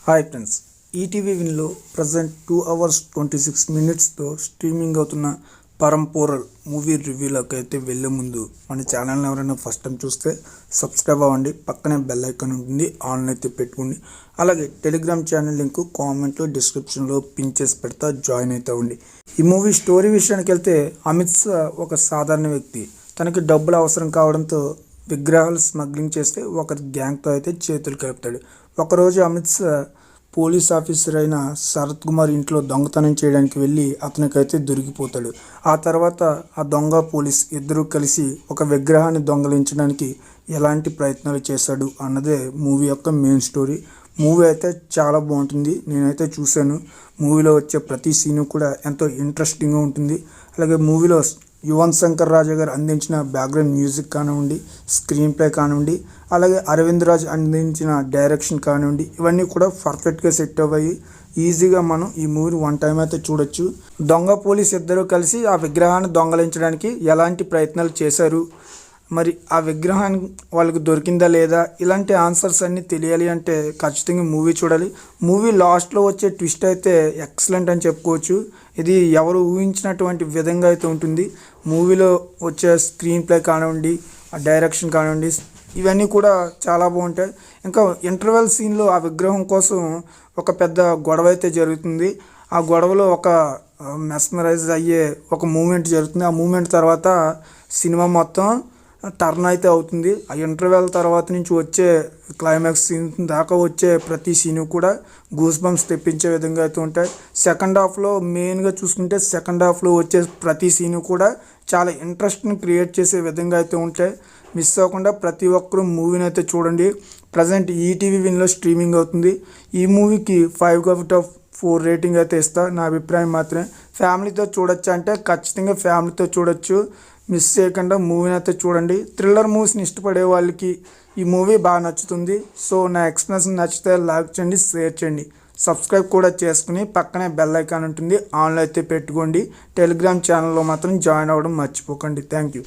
Hi friends, ETV విన్లో present 2 hours 26 minutesతో streaming అవుతున్న పరంపొరల్ మూవీ రివ్యూలోకి అయితే వెళ్ళే ముందు మన ఛానల్ని ఎవరైనా ఫస్ట్ టైం చూస్తే సబ్స్క్రైబ్ అవ్వండి. పక్కనే బెల్ ఐకాన్ ఉంటుంది, ఆన్లో అయితే పెట్టుకోండి. అలాగే టెలిగ్రామ్ ఛానల్ లింక్ కామెంట్లో డిస్క్రిప్షన్లో పిన్ చేసి పెడతా, జాయిన్ అయితే అవ్వండి. ఈ మూవీ స్టోరీ విషయానికి వెళ్తే అమిత్ షా ఒక సాధారణ వ్యక్తి. తనకి డబ్బులు అవసరం కావడంతో విగ్రహాలు స్మగ్లింగ్ చేస్తే ఒక గ్యాంగ్తో అయితే చేతులు కలుపుతాడు. ఒకరోజు అమిత్ షా పోలీస్ ఆఫీసర్ అయిన శరత్ కుమార్ ఇంట్లో దొంగతనం చేయడానికి వెళ్ళి అతనికైతే దొరికిపోతాడు. ఆ తర్వాత ఆ దొంగ పోలీస్ ఇద్దరూ కలిసి ఒక విగ్రహాన్ని దొంగలించడానికి ఎలాంటి ప్రయత్నాలు చేశాడు అన్నదే మూవీ యొక్క మెయిన్ స్టోరీ. మూవీ అయితే చాలా బాగుంటుంది, నేనైతే చూశాను. మూవీలో వచ్చే ప్రతి సీను కూడా ఎంతో ఇంట్రెస్టింగ్గా ఉంటుంది. అలాగే మూవీలో యువన్ శంకర్ రాజా గారు అందించిన బ్యాక్గ్రౌండ్ మ్యూజిక్ కానివ్వండి, స్క్రీన్ ప్లే కానివ్వండి, అలాగే అరవింద్ రాజ్ అందించిన డైరెక్షన్ కానివ్వండి, ఇవన్నీ కూడా పర్ఫెక్ట్గా సెట్ అవ్వాయి. ఈజీగా మనం ఈ మూవీ వన్ టైం అయితే చూడొచ్చు. దొంగ పోలీస్ ఇద్దరు కలిసి ఆ విగ్రహాన్ని దొంగలించడానికి ఎలాంటి ప్రయత్నాలు చేశారు, మరి ఆ విగ్రహాన్ని వాళ్ళకి దొరికిందా లేదా, ఇలాంటి ఆన్సర్స్ అన్నీ తెలియాలి అంటే ఖచ్చితంగా మూవీ చూడాలి. మూవీ లాస్ట్లో వచ్చే ట్విస్ట్ అయితే ఎక్సలెంట్ అని చెప్పుకోవచ్చు. ఇది ఎవరు ఊహించినటువంటి విధంగా అయితే ఉంటుంది. మూవీలో వచ్చే స్క్రీన్ ప్లే కానివ్వండి, ఆ డైరెక్షన్ కానివ్వండి, ఇవన్నీ కూడా చాలా బాగుంటాయి. ఇంకా ఇంటర్వెల్ సీన్లో ఆ విగ్రహం కోసం ఒక పెద్ద గొడవ అయితే జరుగుతుంది. ఆ గొడవలో ఒక మెస్మరైజ్ అయ్యే ఒక మూమెంట్ జరుగుతుంది. ఆ మూమెంట్ తర్వాత సినిమా మొత్తం టర్న్ అయితే అవుతుంది. ఆ ఇంటర్వెల్ తర్వాత నుంచి వచ్చే క్లైమాక్స్ సీన్ దాకా వచ్చే ప్రతి సీను కూడా గూస్ బంప్స్ తెప్పించే విధంగా అయితే ఉంటాయి. సెకండ్ హాఫ్లో మెయిన్గా చూసుకుంటే సెకండ్ హాఫ్లో వచ్చే ప్రతి సీను కూడా చాలా ఇంట్రెస్ట్ని క్రియేట్ చేసే విధంగా అయితే ఉంటాయి. మిస్ అవ్వకుండా ప్రతి ఒక్కరూ మూవీని అయితే చూడండి. ప్రజెంట్ ఈటీవీ విన్లో స్ట్రీమింగ్ అవుతుంది. ఈ మూవీకి 5/4 రేటింగ్ అయితే ఇస్తా. నా అభిప్రాయం మాత్రమే. ఫ్యామిలీతో చూడొచ్చు అంటే ఖచ్చితంగా ఫ్యామిలీతో చూడొచ్చు. మిస్ చేయకుండా మూవీని అయితే చూడండి. థ్రిల్లర్ మూవీస్ని ఇష్టపడే వాళ్ళకి ఈ మూవీ బాగా నచ్చుతుంది. సో నా ఎక్స్ప్లెనేషన్ నచ్చితే లైక్ చేయండి, షేర్ చేయండి, సబ్స్క్రైబ్ కూడా చేసుకుని పక్కనే బెల్ ఐకాన్ ఉంటుంది, ఆన్లో అయితే పెట్టుకోండి. టెలిగ్రామ్ ఛానల్లో మాత్రం జాయిన్ అవ్వడం మర్చిపోకండి. Thank you.